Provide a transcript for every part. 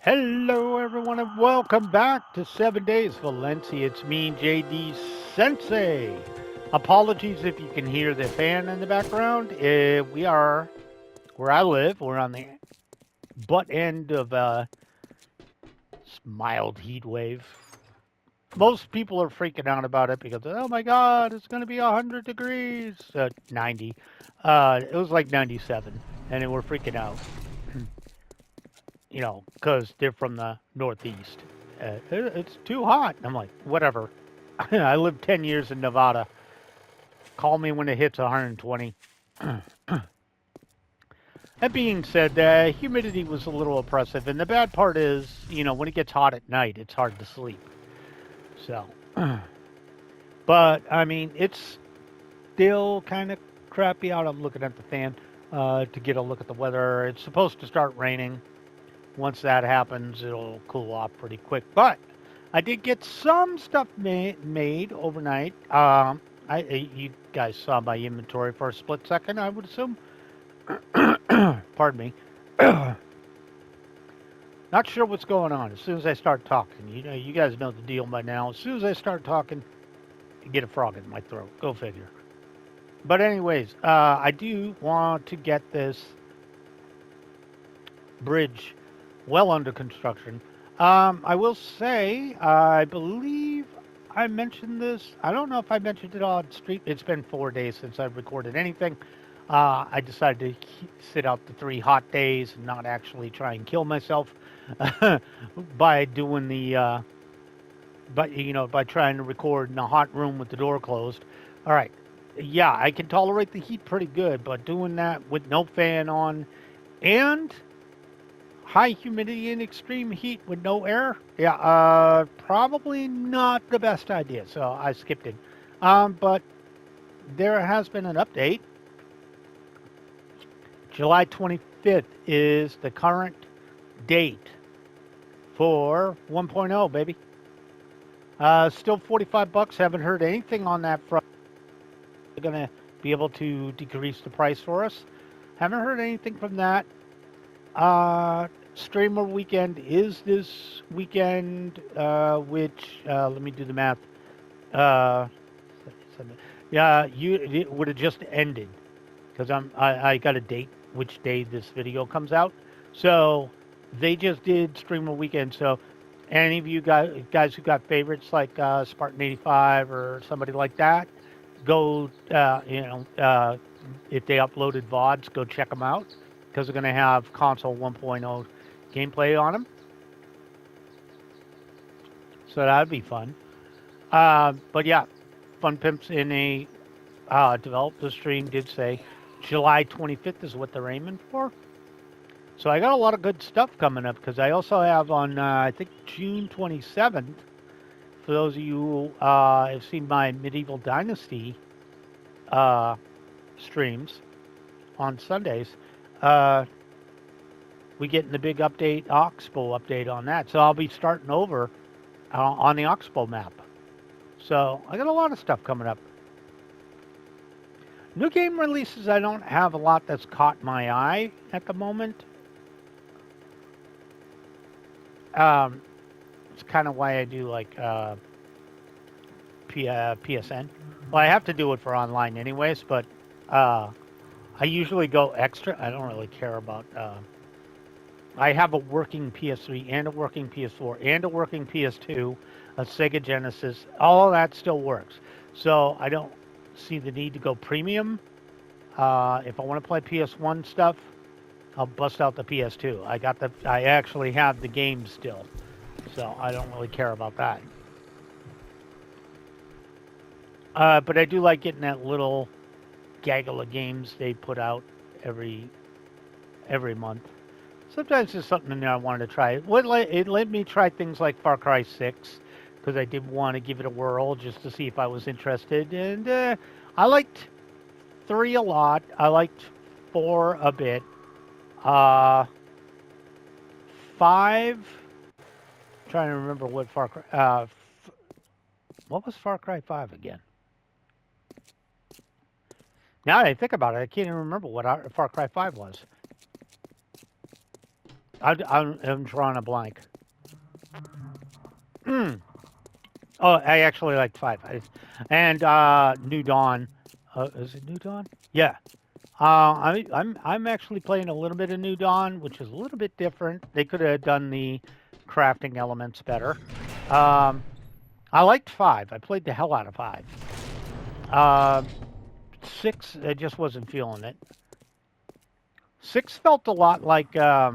Hello, everyone, and welcome back to 7 Days Valencia. It's me, JD Sensei. Apologies if you can hear the fan in the background. We are where I live. We're on the butt end of a mild heat wave. Most people are freaking out about it because, oh my God, it's going to be 100 degrees. 90. It was like 97, and they were freaking out. Because they're from the Northeast. It's too hot. I'm like, whatever. I lived 10 years in Nevada. Call me when it hits 120. That being said, the humidity was a little oppressive. And the bad part is, when it gets hot at night, it's hard to sleep. So, but I mean, it's still kind of crappy out. I'm looking at the fan to get a look at the weather. It's supposed to start raining. Once that happens, it'll cool off pretty quick. But I did get some stuff made overnight. You guys saw my inventory for a split second, I would assume. Pardon me. Not sure what's going on. As soon as I start talking, you guys know the deal by now. As soon as I start talking, you get a frog in my throat. Go figure. But anyways, I do want to get this bridge well under construction. I will say, I believe I mentioned this. I don't know if I mentioned it on street. It's been 4 days since I've recorded anything. I decided to sit out the 3 hot days and not actually try and kill myself by doing by trying to record in a hot room with the door closed. All right. Yeah, I can tolerate the heat pretty good, but doing that with no fan on and high humidity and extreme heat with no air, yeah, probably not the best idea. So I skipped it. But there has been an update. July 25th is the current date for 1.0, baby. Still 45 bucks. Haven't heard anything on that front. They're going to be able to decrease the price for us. Haven't heard anything from that. Streamer weekend is this weekend, which let me do the math. Uh, yeah, it would have just ended because I got a date which day this video comes out. So they just did streamer weekend. So any of you guys who got favorites like Spartan 85 or somebody like that, go if they uploaded VODs, go check them out because they're going to have console 1.0 gameplay on them. So that'd be fun. But yeah, Fun Pimps in a developer stream did say July 25th is what they're aiming for. So I got a lot of good stuff coming up because I also have on, I think, June 27th, for those of you who have seen my Medieval Dynasty streams on Sundays, we get in the big update, Oxbow update on that. So I'll be starting over on the Oxbow map. So I got a lot of stuff coming up. New game releases, I don't have a lot that's caught my eye at the moment. It's kind of why I do like PSN. Well, I have to do it for online anyways, but I usually go extra. I don't really care about. I have a working PS3 and a working PS4 and a working PS2, a Sega Genesis. All of that still works. So I don't see the need to go premium. If I want to play PS1 stuff, I'll bust out the PS2. I actually have the game still, so I don't really care about that. But I do like getting that little gaggle of games they put out every month. Sometimes there's something in there I wanted to try. It let me try things like Far Cry 6 because I did want to give it a whirl just to see if I was interested. And I liked 3 a lot. I liked 4 a bit. 5. Trying to remember what Far Cry. What was Far Cry 5 again? Now that I think about it, I can't even remember what Far Cry 5 was. I'm drawing a blank. Mm. Oh, I actually liked 5. And New Dawn. Is it New Dawn? Yeah. I'm actually playing a little bit of New Dawn, which is a little bit different. They could have done the crafting elements better. Um, I liked 5. I played the hell out of 5. Uh, 6, I just wasn't feeling it. 6 felt a lot like I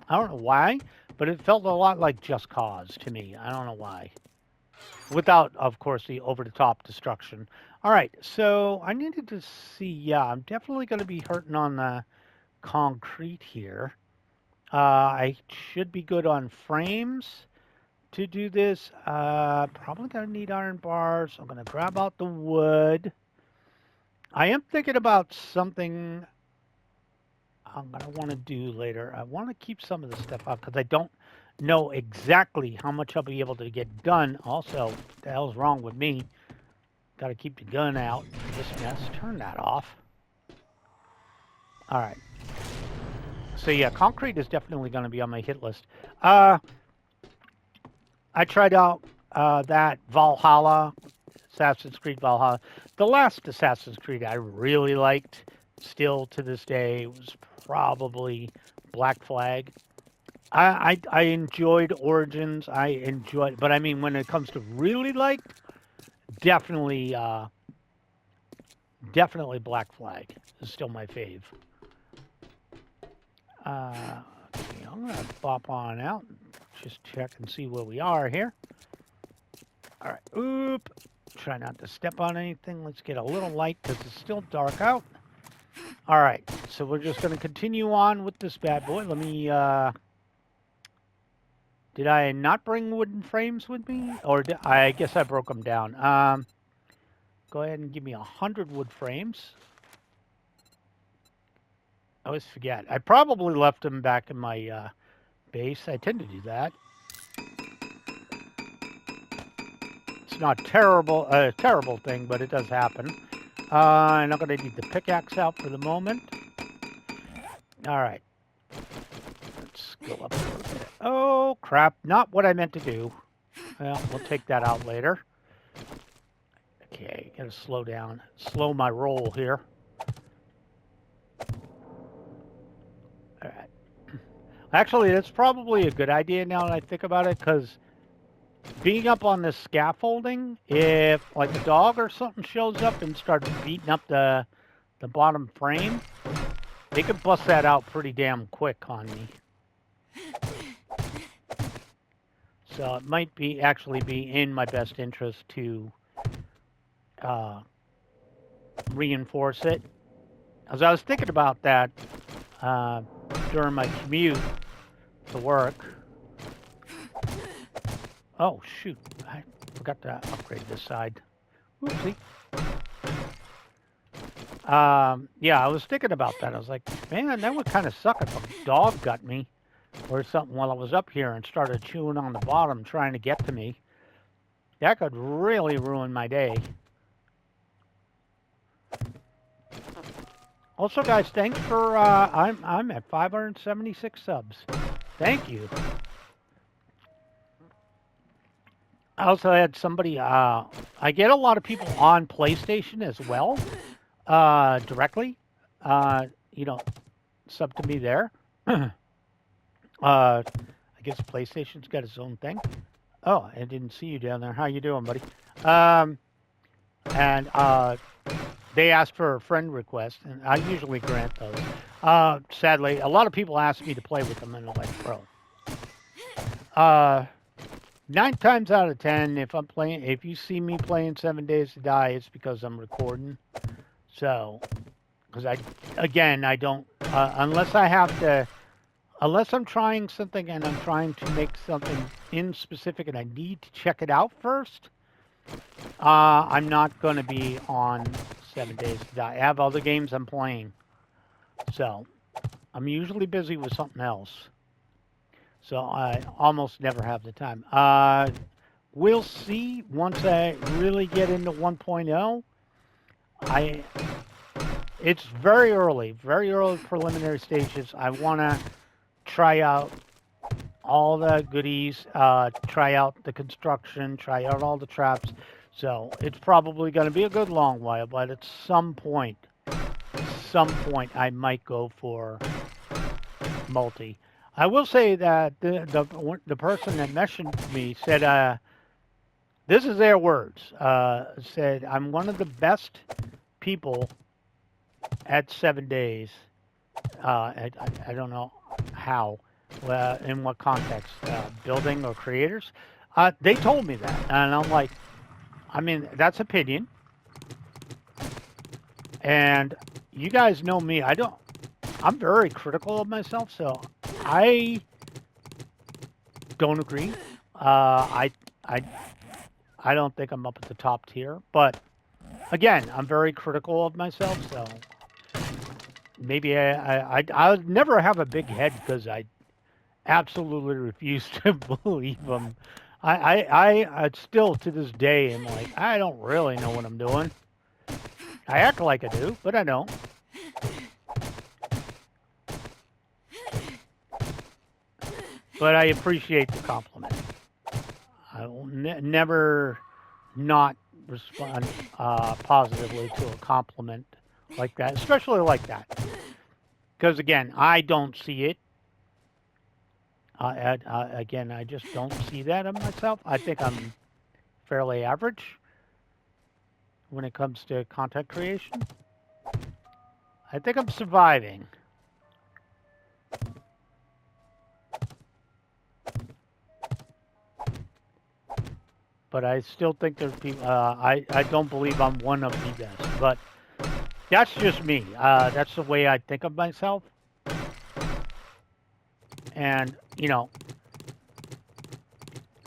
don't know why, but it felt a lot like Just Cause to me. I don't know why. Without, of course, the over-the-top destruction. All right, so I needed to see. Yeah, I'm definitely going to be hurting on the concrete here. I should be good on frames to do this. Probably going to need iron bars. I'm going to grab out the wood. I am thinking about something I'm going to want to do later. I want to keep some of the stuff out because I don't know exactly how much I'll be able to get done. Also, what the hell's wrong with me? Got to keep the gun out. This mess. Turn that off. All right. So yeah, concrete is definitely going to be on my hit list. I tried out that Valhalla, Assassin's Creed Valhalla. The last Assassin's Creed I really liked, still to this day, was probably Black Flag. I enjoyed Origins. I enjoyed, but I mean, when it comes to really liked, definitely definitely Black Flag is still my fave. Okay, I'm gonna bop on out, just check and see where we are here. All right, oop. Try not to step on anything. Let's get a little light because it's still dark out. All right, so we're just gonna continue on with this bad boy. Let me. Did I not bring wooden frames with me, or I guess I broke them down? Go ahead and give me 100 wood frames. I always forget. I probably left them back in my base. I tend to do that. It's not terrible, terrible thing, but it does happen. And I'm going to need the pickaxe out for the moment. All right. Let's go up a little bit. Oh, crap. Not what I meant to do. Well, we'll take that out later. Okay, got to slow down. Slow my roll here. All right. Actually, that's probably a good idea now that I think about it, because being up on this scaffolding, if like a dog or something shows up and starts beating up the bottom frame, they could bust that out pretty damn quick on me. So it might be actually be in my best interest to reinforce it. As I was thinking about that during my commute to work. Oh, shoot. I forgot to upgrade this side. Oopsie. Yeah, I was thinking about that. I was like, man, that would kind of suck if a dog got me or something while I was up here and started chewing on the bottom trying to get to me. That could really ruin my day. Also, guys, thanks for, I'm at 576 subs. Thank you. I also had somebody, I get a lot of people on PlayStation as well, directly, you know, sub to me there. I guess PlayStation's got its own thing. Oh, I didn't see you down there. How you doing, buddy? And they asked for a friend request, and I usually grant those. Sadly, a lot of people ask me to play with them, and I'm like, bro. 9 times out of 10, if you see me playing 7 Days to Die, it's because I'm recording. So, because I don't, unless I'm trying something and I'm trying to make something in specific and I need to check it out first, I'm not going to be on 7 Days to Die. I have other games I'm playing. So, I'm usually busy with something else. So I almost never have the time. We'll see once I really get into 1.0. It's very early preliminary stages. I want to try out all the goodies, try out the construction, try out all the traps. So it's probably going to be a good long while, but at some point, I might go for multi. I will say that the person that messaged me said, this is their words, said, I'm one of the best people at 7 days. I don't know how, in what context, building or creators. They told me that, and I'm like, I mean, that's opinion. And you guys know me. I'm very critical of myself, so I don't agree. I, I, I don't think I'm up at the top tier, but again, I'm very critical of myself, so maybe I'll never have a big head because I absolutely refuse to believe them. I still to this day am like, I don't really know what I'm doing. I act like I do, but I don't. But I appreciate the compliment. I will never not respond positively to a compliment like that, especially like that. Because again, I don't see it. Again, I just don't see that in myself. I think I'm fairly average when it comes to content creation. I think I'm surviving. But I still think there's people. I don't believe I'm one of the best. But that's just me. That's the way I think of myself. And,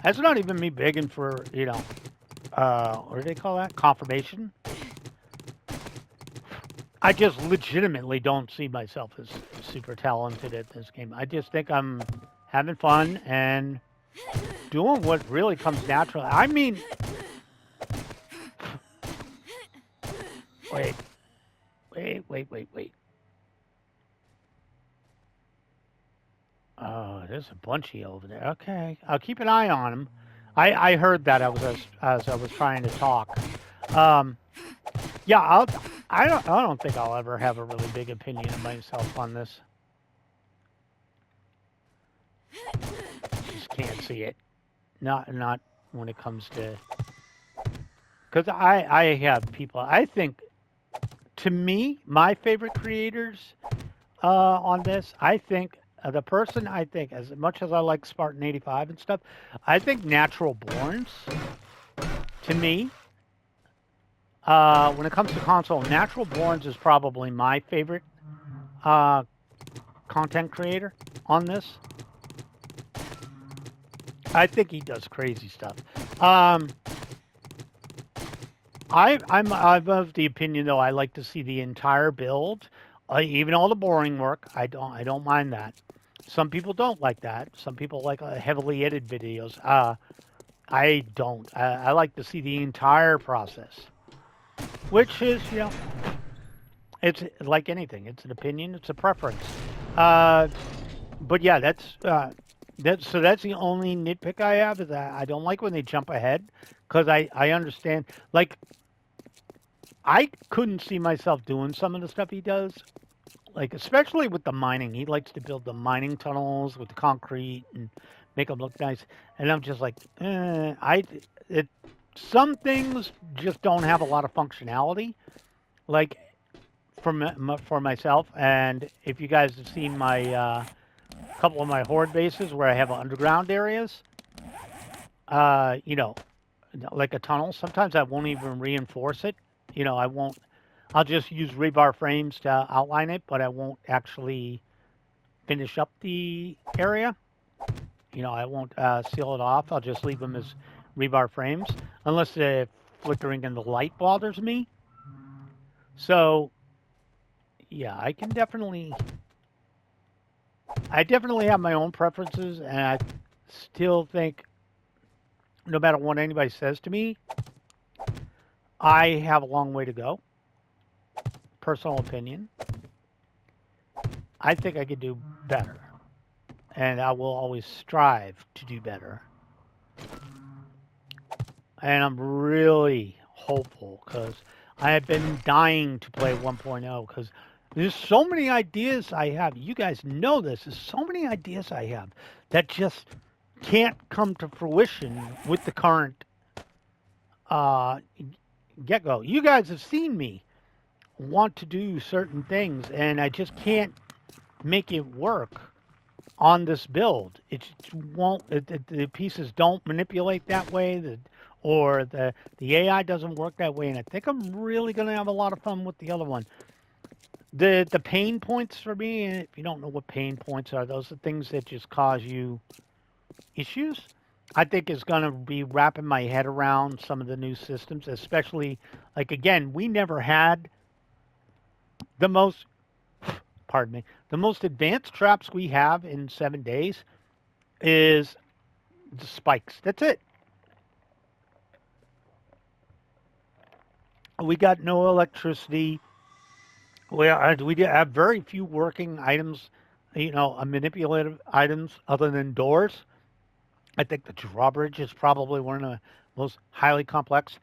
that's not even me begging for, what do they call that? Confirmation. I just legitimately don't see myself as super talented at this game. I just think I'm having fun and doing what really comes naturally. I mean, wait. Oh, there's a bunchie over there. Okay, I'll keep an eye on him. I heard that as I was trying to talk. Yeah, I don't think I'll ever have a really big opinion of myself on this. Just can't see it. Not when it comes to, because I have people. I think, to me, my favorite creators on this, I think the person I think, as much as I like Spartan 85 and stuff, I think Natural Borns, to me, when it comes to console, Natural Borns is probably my favorite content creator on this. I think he does crazy stuff. I'm of the opinion, though, I like to see the entire build, even all the boring work. I don't mind that. Some people don't like that. Some people like heavily edited videos. I don't. I like to see the entire process, which is, it's like anything. It's an opinion. It's a preference. But yeah, that's the only nitpick I have, is that I don't like when they jump ahead, because I understand, like, I couldn't see myself doing some of the stuff he does, like especially with the mining. He likes to build the mining tunnels with the concrete and make them look nice, and I'm just like, some things just don't have a lot of functionality, like for myself. And if you guys have seen my couple of my horde bases where I have underground areas, like a tunnel, sometimes I won't even reinforce it. I won't. I'll just use rebar frames to outline it, but I won't actually finish up the area. I won't seal it off. I'll just leave them as rebar frames, unless the flickering in the light bothers me. So, yeah, I definitely have my own preferences, and I still think, no matter what anybody says to me, I have a long way to go. Personal opinion. I think I could do better. and I will always strive to do better. And I'm really hopeful because I have been dying to play 1.0 because there's so many ideas I have. You guys know this. There's so many ideas I have that just can't come to fruition with the current uh, get-go. You guys have seen me want to do certain things, and I just can't make it work on this build. It just won't. The pieces don't manipulate that way. Or the AI doesn't work that way. And I think I'm really going to have a lot of fun with the other one. The pain points for me, and if you don't know what pain points are, those are things that just cause you issues. I think is going to be wrapping my head around some of the new systems, especially like again, we never had the most, pardon me, the most advanced traps we have in 7 days is the spikes. That's it. We got no electricity. We have very few working items, manipulative items other than doors. I think the drawbridge is probably one of the most highly complex.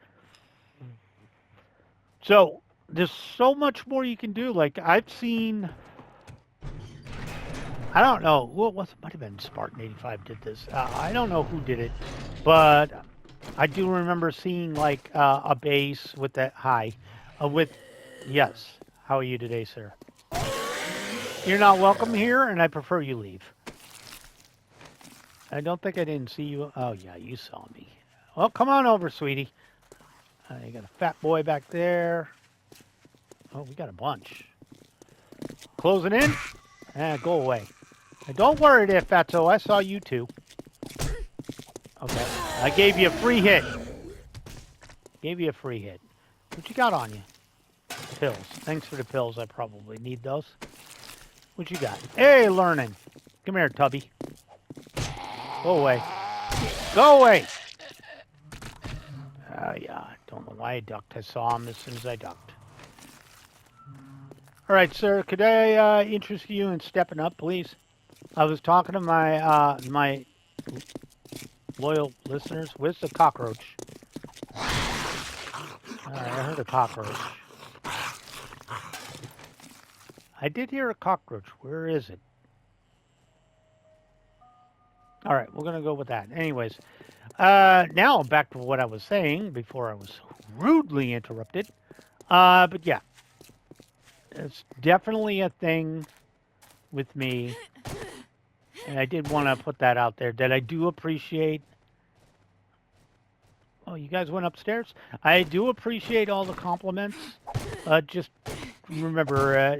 So there's so much more you can do. Like I've seen, I don't know, what was it? Might have been Spartan 85 did this. I don't know who did it, but I do remember seeing like a base with that with yes. How are you today, sir? You're not welcome here, and I prefer you leave. I don't think I didn't see you. Oh yeah, you saw me. Well, come on over, sweetie. You got a fat boy back there. Oh, we got a bunch. Closing in. Go away. And don't worry there, Fatso. I saw you too. Okay. I gave you a free hit. Gave you a free hit. What you got on you? Pills. Thanks for the pills. I probably need those. What you got? Hey, learning. Come here, Tubby. Go away. Go away. Yeah. Don't know why I ducked. I saw him as soon as I ducked. All right, sir. Could I interest you in stepping up, please? I was talking to my my loyal listeners. Where's the cockroach? I heard a cockroach. I did hear a cockroach. Where is it? All right, we're going to go with that. Anyways, now back to what I was saying before I was rudely interrupted. But yeah, it's definitely a thing with me. And I did want to put that out there that I do appreciate. Oh, you guys went upstairs? I do appreciate all the compliments. Just remember,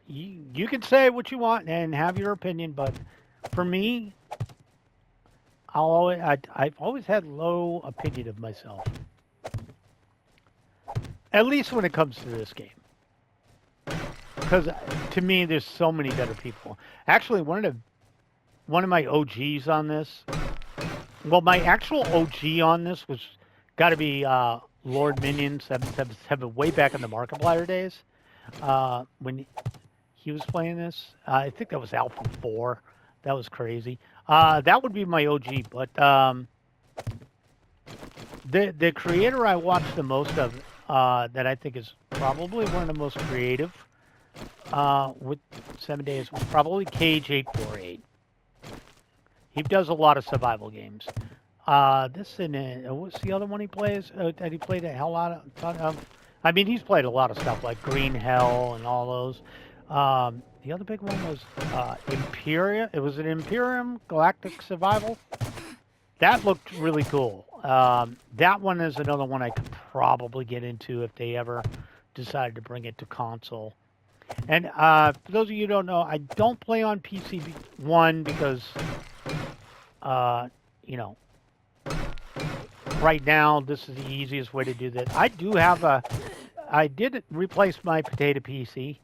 you can say what you want and have your opinion, but for me, I've always had low opinion of myself. At least when it comes to this game. Because to me, there's so many better people. Actually, one of my OGs on this, well, my actual OG on this was got to be Lord Minion 777 way back in the Markiplier days when he was playing this. I think that was Alpha 4. That was crazy. That would be my OG, but the creator I watch the most of that I think is probably one of the most creative with 7 days was probably Cage848. He does a lot of survival games. What's the other one he plays? That he played a hell lot of. I mean, he's played a lot of stuff like Green Hell and all those. The other big one was Imperia. It was an Imperium Galactic Survival. That looked really cool. That one is another one I could probably get into if they ever decided to bring it to console. And for those of you who don't know, I don't play on PC. One, because, right now this is the easiest way to do that. I did replace my potato PC,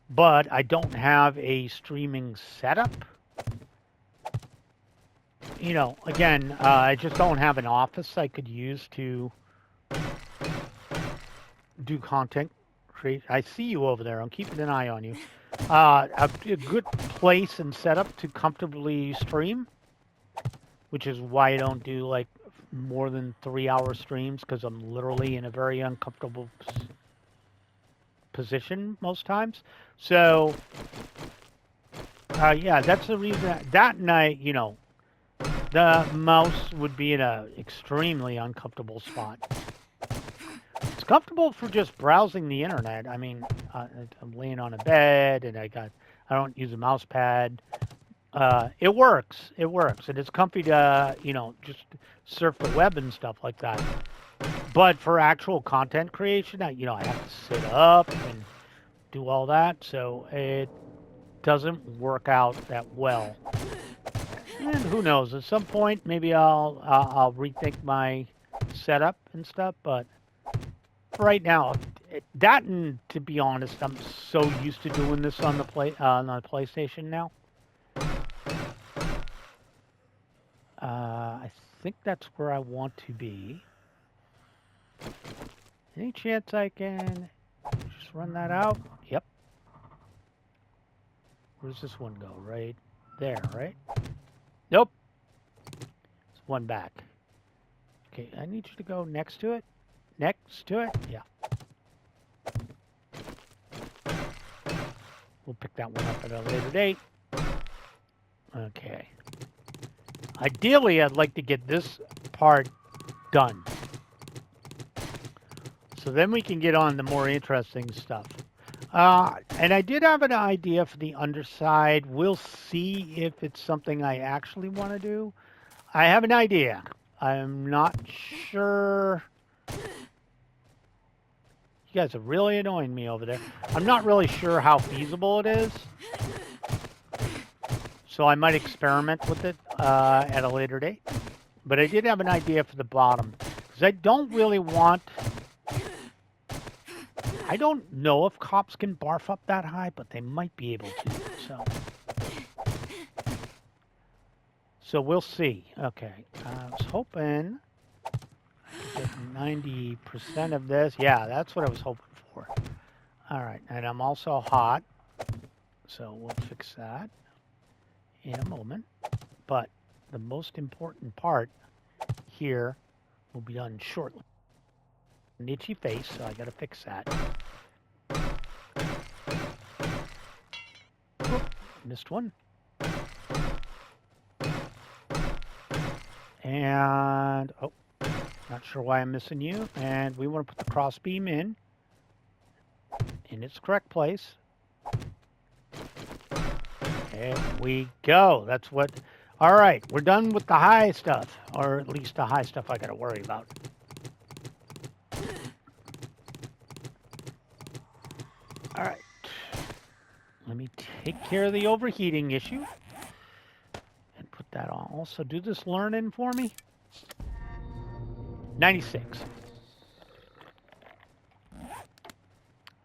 but I don't have a streaming setup. Again, I just don't have an office I could use to do content. I see you over there. I'm keeping an eye on you. a good place and setup to comfortably stream, which is why I don't do like more than 3 hour streams because I'm literally in a very uncomfortable position most times. So, yeah, that's the reason that night, the mouse would be in a extremely uncomfortable spot. It's comfortable for just browsing the internet. I mean, I'm laying on a bed and I don't use a mouse pad. It works. It works, and it's comfy to just surf the web and stuff like that. But for actual content creation, I have to sit up and do all that, so it doesn't work out that well. And who knows? At some point, maybe I'll rethink my setup and stuff. But for right now, that and to be honest, I'm so used to doing this on the PlayStation now. I think that's where I want to be. Any chance I can just run that out? Yep. Where does this one go? Right there, right? Nope. It's one back. Okay, I need you to go next to it. Next to it? Yeah. We'll pick that one up at a later date. Okay. Ideally, I'd like to get this part done. So then we can get on the more interesting stuff. And I did have an idea for the underside. We'll see if it's something I actually want to do. I have an idea. I'm not sure. You guys are really annoying me over there. I'm not really sure how feasible it is. So I might experiment with it at a later date. But I did have an idea for the bottom. Because I don't really want... I don't know if cops can barf up that high, but they might be able to. So we'll see. Okay. I was hoping I could get 90% of this. Yeah, that's what I was hoping for. All right. And I'm also hot. So we'll fix that in a moment. But the most important part here will be done shortly. An itchy face, so I gotta fix that. Oop, missed one. And, oh, not sure why I'm missing you. And we want to put the cross beam in its correct place. There we go. That's what... All right, we're done with the high stuff, or at least the high stuff I gotta worry about. All right. Let me take care of the overheating issue and put that on. Also, do this learn in for me. 96.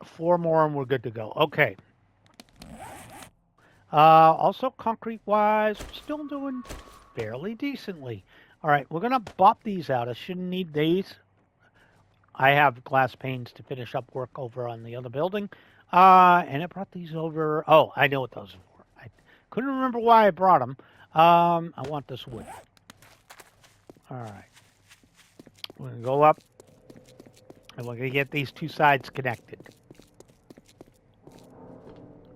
4 more and we're good to go. Okay. Also, concrete-wise, we're still doing fairly decently. All right, we're going to bop these out. I shouldn't need these. I have glass panes to finish up work over on the other building. And I brought these over. Oh, I know what those are for. I couldn't remember why I brought them. I want this wood. All right. We're going to go up. And we're going to get these two sides connected.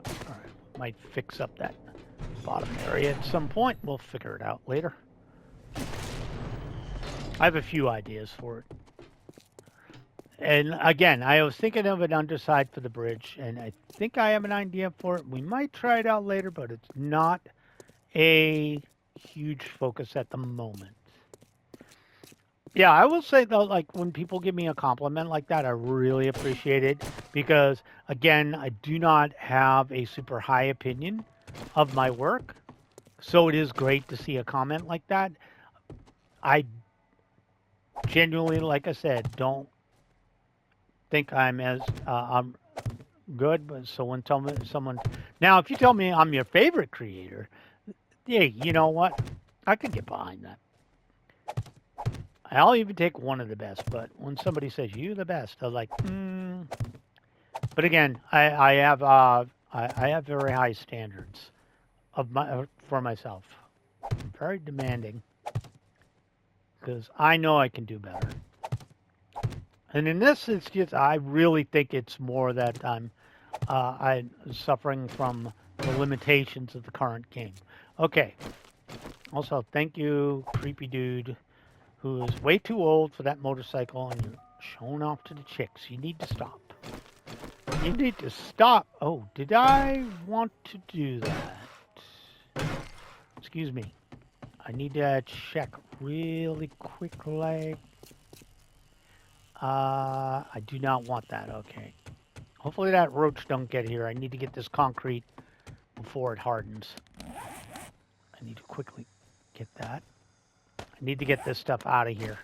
All right. Might fix up that bottom area at some point. We'll figure it out later. I have a few ideas for it. And again, I was thinking of an underside for the bridge, and I think I have an idea for it. We might try it out later, but it's not a huge focus at the moment. Yeah, I will say, though, like, when people give me a compliment like that, I really appreciate it. Because, again, I do not have a super high opinion of my work. So it is great to see a comment like that. I genuinely, like I said, don't think I'm as I'm good, but so when someone now, if you tell me I'm your favorite creator, hey, you know what? I could get behind that. I'll even take one of the best, but when somebody says you're the best, I'm like, But again, I have I have very high standards for myself. I'm very demanding because I know I can do better. And in this instance, I really think it's more that I'm suffering from the limitations of the current game. Okay. Also, thank you, creepy dude, who is way too old for that motorcycle, and you're showing off to the chicks. You need to stop. You need to stop. Oh, did I want to do that? Excuse me. I need to check really quickly. I do not want that. Okay. Hopefully that roach don't get here. I need to get this concrete before it hardens. I need to quickly get that. I need to get this stuff out of here.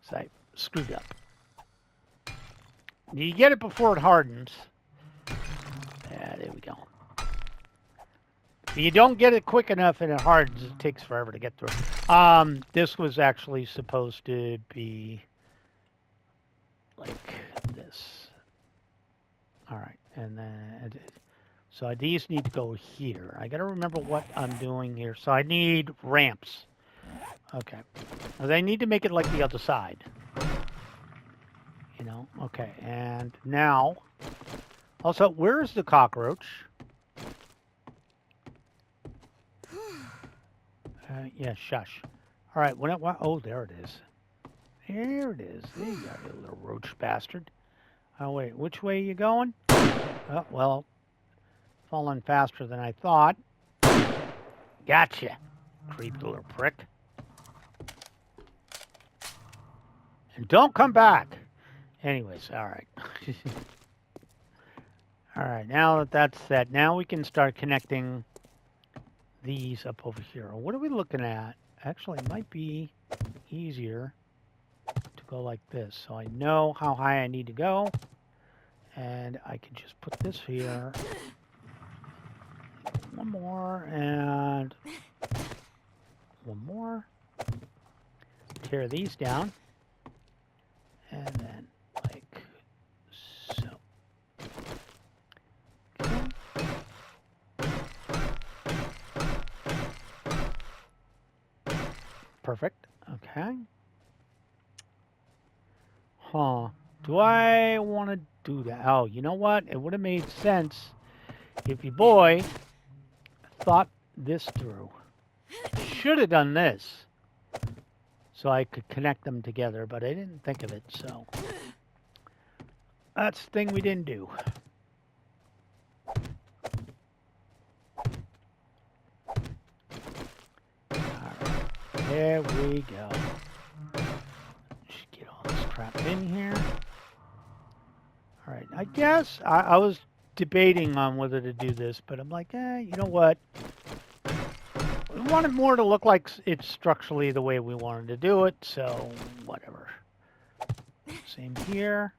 So I screwed up. You get it before it hardens. Yeah, there we go. If you don't get it quick enough and it hardens, it takes forever to get through. This was actually supposed to be like this. All right, and then so these need to go here. I got to remember what I'm doing here. So I need ramps. Okay. Well, they need to make it like the other side. You know? Okay, and now... Also, where's the cockroach? Yeah, shush. All right, oh, there it is. There it is. There you go, you little roach bastard. Oh, wait, which way are you going? Oh, well, falling faster than I thought. Gotcha, creepy little prick. And don't come back. Anyways, all right. All right, now that that's set, now we can start connecting these up over here. What are we looking at? Actually, it might be easier to go like this. So I know how high I need to go. And I can just put this here. One more and one more. Tear these down. And then like so. Okay. Perfect. Okay. Huh. Do I want to do that? Oh, you know what? It would have made sense if your boy thought this through. Should have done this so I could connect them together, but I didn't think of it, so that's the thing we didn't do. All right, there we go. Should get all this crap in here. All right, I guess I was debating on whether to do this, but I'm like, you know what? We wanted more to look like it's structurally the way we wanted to do it, so whatever. Same here.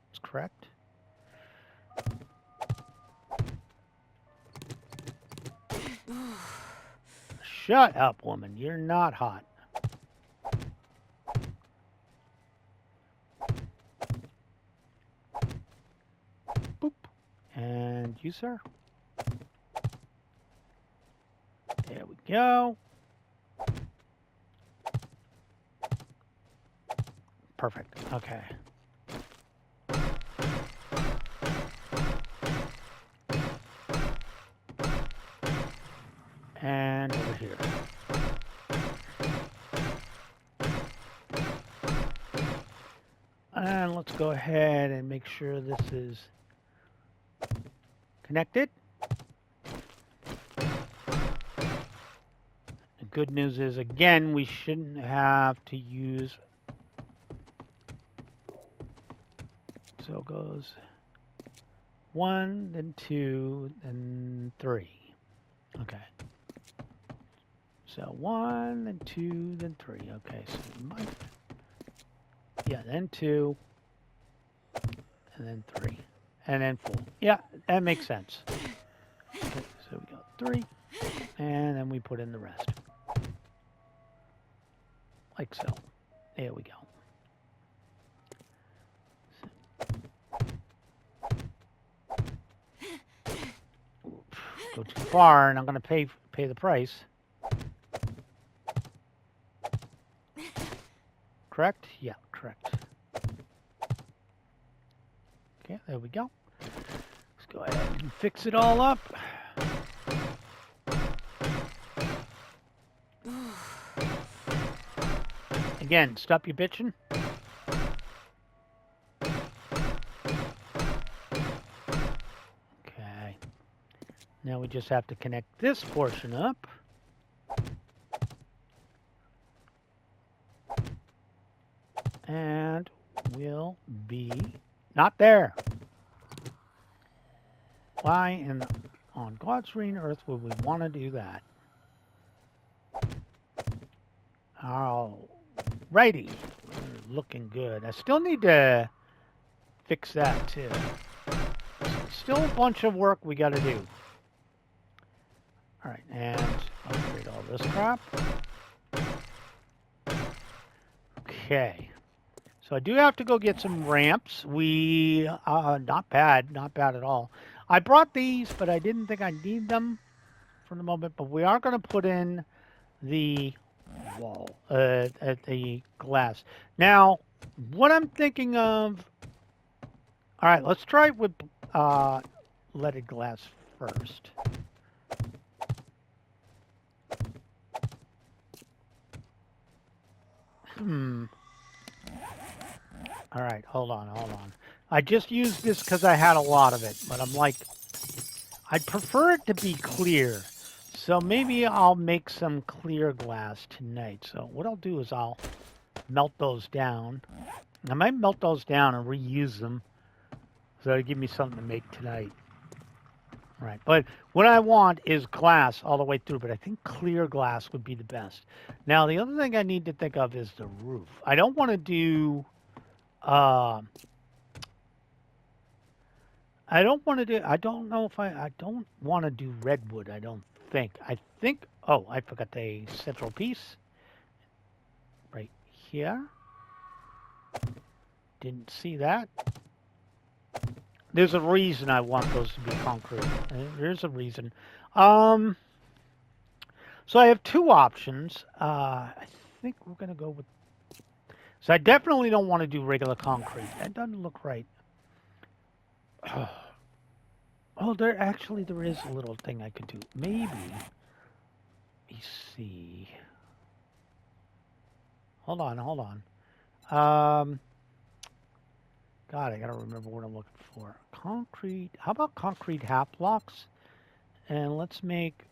It's correct. Shut up, woman. You're not hot. Boop. And you, sir. There we go. Perfect. Okay. And over here. And let's go ahead and make sure this is connected. The good news is, again, we shouldn't have to use... So it goes 1, then 2, then 3. Okay. So 1, then 2, then 3. Okay, so we might... Yeah, then 2, and then 3, and then 4. Yeah, that makes sense. Okay, so we got 3, and then we put in the rest. Like so. There we go. So go too far, and I'm going to pay the price. Correct? Yeah, correct. Okay, there we go. Let's go ahead and fix it all up. Again, stop your bitching. Okay. Now we just have to connect this portion up. And we'll be not there. Why on God's green earth would we want to do that? Alrighty. We're looking good. I still need to fix that too. Still a bunch of work we got to do. Alright, and upgrade all this crap. Okay. So I do have to go get some ramps. Not bad at all. I brought these, but I didn't think I need them for the moment. But we are going to put in the wall, the glass. Now, what I'm thinking of. All right, let's try it with leaded glass first. All right, hold on. I just used this because I had a lot of it, but I'm like, I'd prefer it to be clear. So maybe I'll make some clear glass tonight. So what I'll do is I'll melt those down. I might melt those down and reuse them. So it'll give me something to make tonight. All right, but what I want is glass all the way through, but I think clear glass would be the best. Now, the other thing I need to think of is the roof. I don't want to do... I don't want to do redwood, I don't think. Oh, I forgot the central piece. Right here. Didn't see that. There's a reason I want those to be concrete. There's a reason. So I have two options. I think we're going to go with... So I definitely don't want to do regular concrete. That doesn't look right. Oh, there is a little thing I could do. Maybe. Let me see. Hold on. God, I gotta remember what I'm looking for. Concrete. How about concrete half blocks? And let's make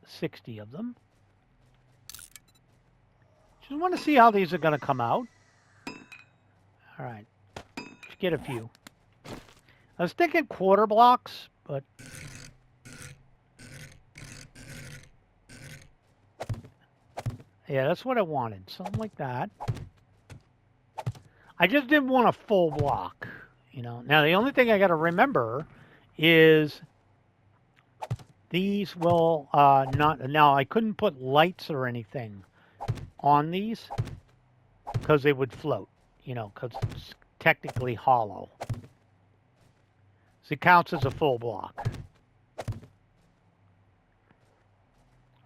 60 of them. Just want to see how these are gonna come out. All right. Let's get a few. I was thinking quarter blocks, but yeah, that's what I wanted. Something like that. I just didn't want a full block, you know. Now, the only thing I got to remember is these will not... Now, I couldn't put lights or anything on these because they would float, you know, because it's technically hollow. So it counts as a full block.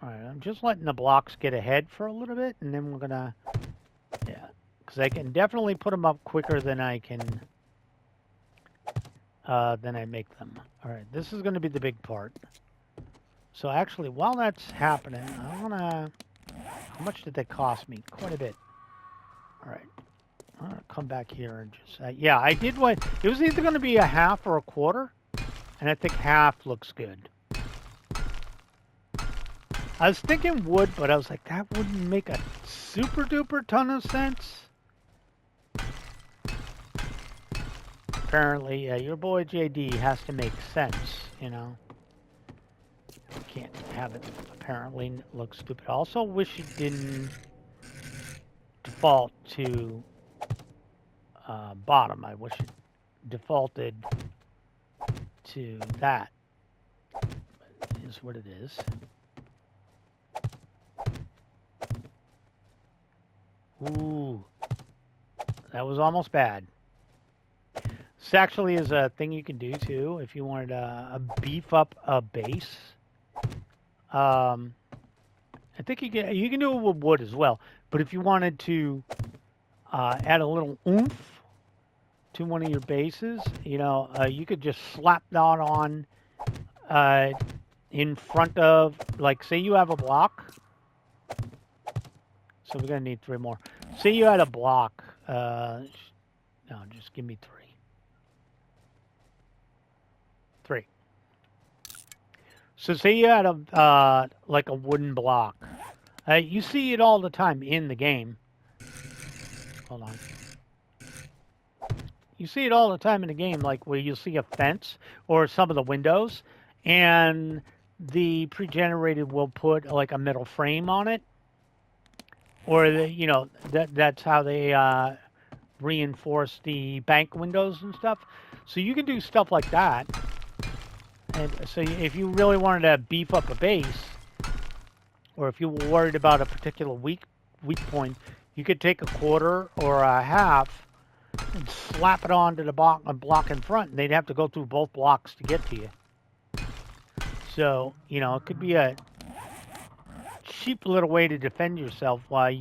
All right, I'm just letting the blocks get ahead for a little bit, and then we're going to... Yeah, because I can definitely put them up quicker than I can... than I make them. All right, this is going to be the big part. So actually, while that's happening, I want to... How much did that cost me? Quite a bit. All right. I'm going to come back here and just... yeah, I did what... It was either going to be a half or a quarter. And I think half looks good. I was thinking wood, but I was like, that wouldn't make a super duper ton of sense. Apparently, your boy JD has to make sense, you know. Can't have it apparently look stupid. I also wish it didn't default to bottom. I wish it defaulted to that. But it is what it is. Ooh, that was almost bad. This actually is a thing you can do too if you wanted to beef up a base. I think you can do it with wood as well. But if you wanted to add a little oomph to one of your bases, you could just slap that on in front of, like, say you have a block. So we're gonna need 3 more. Say you had a block. No, just give me 3. 3. So say you had like a wooden block. You see it all the time in the game. Hold on. You see it all the time in the game, like where you'll see a fence or some of the windows, and the pre-generated will put like a metal frame on it, or that's how they reinforce the bank windows and stuff. So you can do stuff like that. And so if you really wanted to beef up a base, or if you were worried about a particular weak point, you could take a quarter or a half and slap it onto the block in front, and they'd have to go through both blocks to get to you. So, it could be a cheap little way to defend yourself while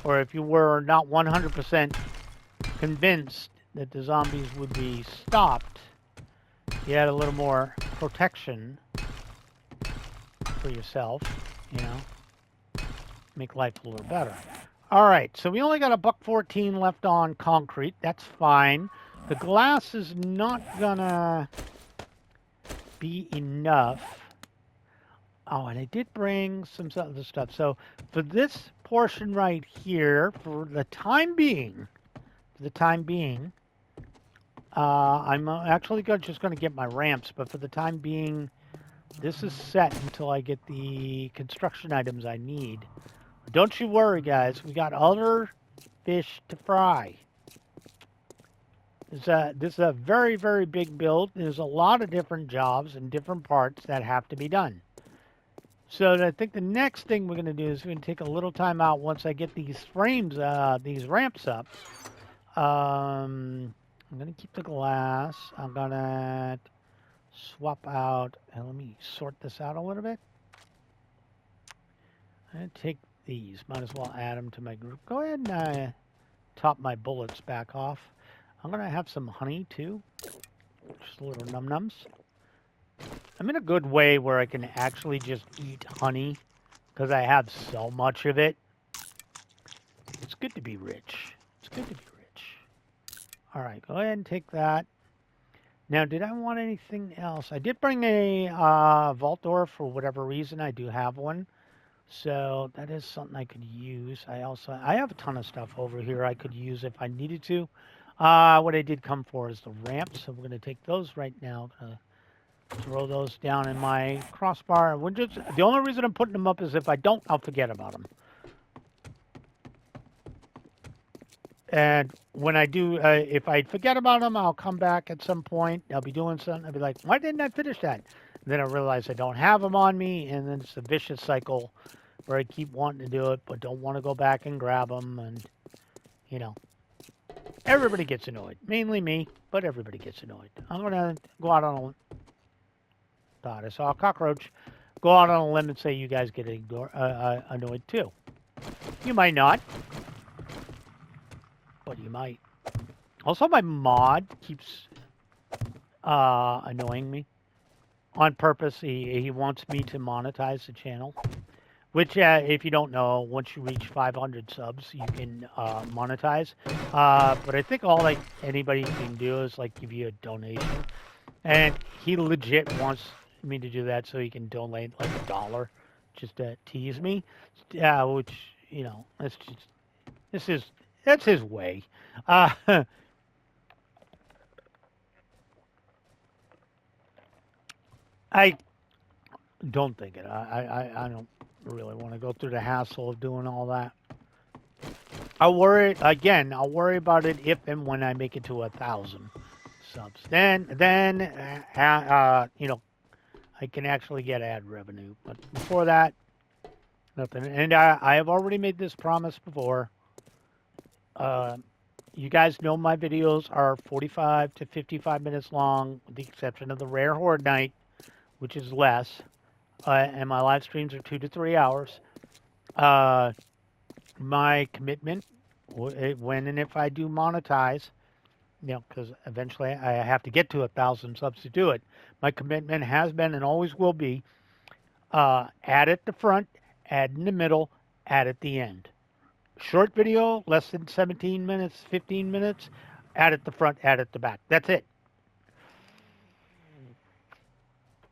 or if you were not 100% convinced that the zombies would be stopped, you had a little more protection for yourself, make life a little better. All right, so we only got a $1.14 left on concrete. That's fine. The glass is not gonna be enough. Oh, and I did bring some other stuff. So for this portion right here, for the time being, I'm actually just going to get my ramps. But for the time being, this is set until I get the construction items I need. Don't you worry, guys. We got other fish to fry. This is a very, very big build. There's a lot of different jobs and different parts that have to be done. So I think the next thing we're going to do is we're going to take a little time out once I get these frames, these ramps up. I'm going to keep the glass. I'm going to swap out, and let me sort this out a little bit. I'm going to take these. Might as well add them to my group. Go ahead and top my bullets back off. I'm going to have some honey, too. Just a little num-nums. I'm in a good way where I can actually just eat honey because I have so much of it. It's good to be rich. It's good to be rich. All right, go ahead and take that. Now, did I want anything else? I did bring a vault door for whatever reason. I do have one. So that is something I could use. I have a ton of stuff over here I could use if I needed to. What I did come for is the ramps. So we're going to take those right now. Throw those down in my crossbar. The only reason I'm putting them up is if I don't, I'll forget about them. And when I do, if I forget about them, I'll come back at some point. I'll be doing something. I'll be like, why didn't I finish that? And then I realize I don't have them on me. And then it's a vicious cycle where I keep wanting to do it, but don't want to go back and grab them. And, everybody gets annoyed. Mainly me, but everybody gets annoyed. I'm going to go out on a... God, I saw a cockroach. Go out on a limb and say you guys get annoyed too. You might not, but you might. Also, my mod keeps annoying me on purpose. He wants me to monetize the channel, which, if you don't know, once you reach 500 subs, you can monetize. But I think all anybody can do is give you a donation, and he legit wants me to do that so he can donate $1 just to tease me. Which that's his way. I don't think it. I don't really want to go through the hassle of doing all that. I'll worry about it if and when I make it to 1,000 subs. Then I can actually get ad revenue. But before that, nothing. And I have already made this promise before. You guys know my videos are 45 to 55 minutes long, with the exception of the rare Horde night, which is less. And my live streams are 2 to 3 hours. My commitment, when and if I do monetize, because eventually I have to get to 1,000 subs to do it. My commitment has been and always will be add at the front, add in the middle, add at the end. Short video, less than 17 minutes, 15 minutes, add at the front, add at the back. That's it.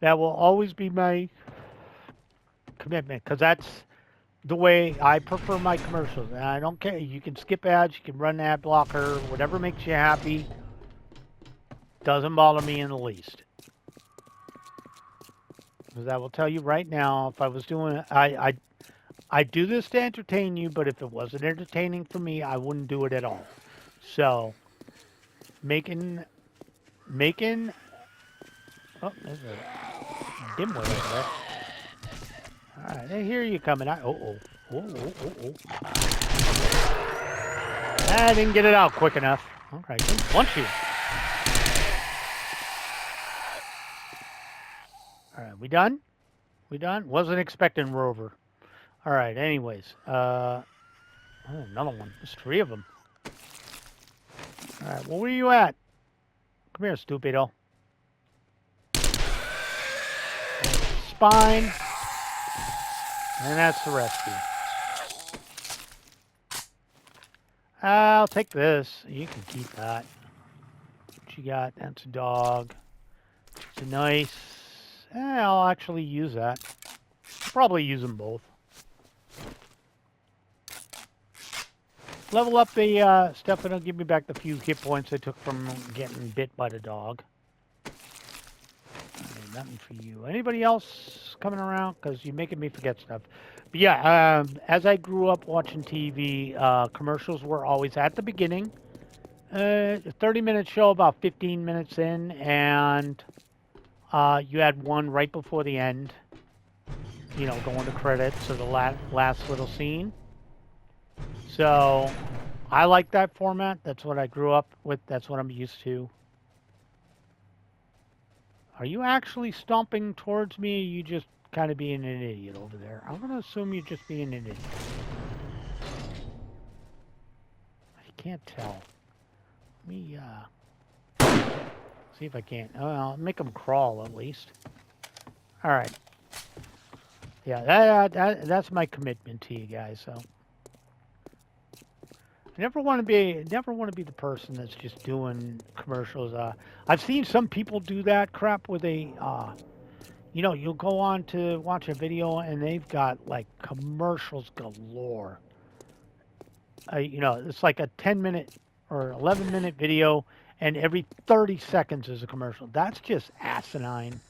That will always be my commitment because that's the way I prefer my commercials. And I don't care. You can skip ads, you can run ad blocker, whatever makes you happy. Doesn't bother me in the least. Because I will tell you right now, if I was doing, I do this to entertain you, but if it wasn't entertaining for me, I wouldn't do it at all. So, making, oh, there's a dimwit over there. All right, I hear you coming. Oh. I didn't get it out quick enough. Okay, didn't punch you. All right, we done? We done? Wasn't expecting Rover. All right, anyways. Oh, another one. There's 3 of them. All right, well, where you at? Come here, stupido. Spine. And that's the rescue. I'll take this. You can keep that. What you got? That's a dog. It's a nice. I'll actually use that. Probably use them both. Level up the stuff and it'll give me back the few hit points I took from getting bit by the dog. Nothing for you. Anybody else coming around? Because you're making me forget stuff. But yeah, as I grew up watching TV, commercials were always at the beginning. A 30-minute show about 15 minutes in, and you had one right before the end. You know, going to credits or the last little scene. So I like that format. That's what I grew up with. That's what I'm used to. Are you actually stomping towards me, or are you just kind of being an idiot over there? I'm going to assume you're just being an idiot. I can't tell. Let me see if I can. I'll make them crawl at least. All right. Yeah, that's my commitment to you guys. So I never want to be the person that's just doing commercials. I've seen some people do that crap where they, you know, you'll go on to watch a video and they've got like commercials galore. You know, it's like a 10-minute or 11-minute video, and every 30 seconds is a commercial. That's just asinine.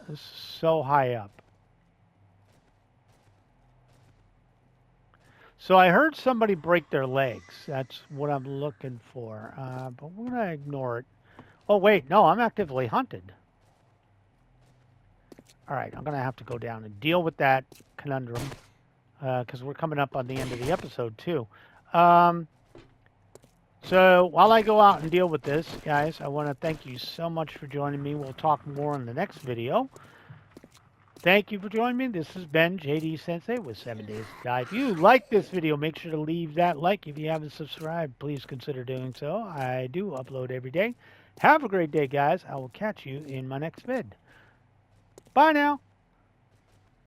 This is so high up. So I heard somebody break their legs. That's what I'm looking for. But we're going to ignore it. Oh, wait. No, I'm actively hunted. All right. I'm going to have to go down and deal with that conundrum. Because we're coming up on the end of the episode, too. So while I go out and deal with this, guys, I want to thank you so much for joining me. We'll talk more in the next video. Thank you for joining me. This has been JD Sensei with 7 Days to Die. If you like this video, make sure to leave that like. If you haven't subscribed, please consider doing so. I do upload every day. Have a great day, guys. I will catch you in my next vid. Bye now.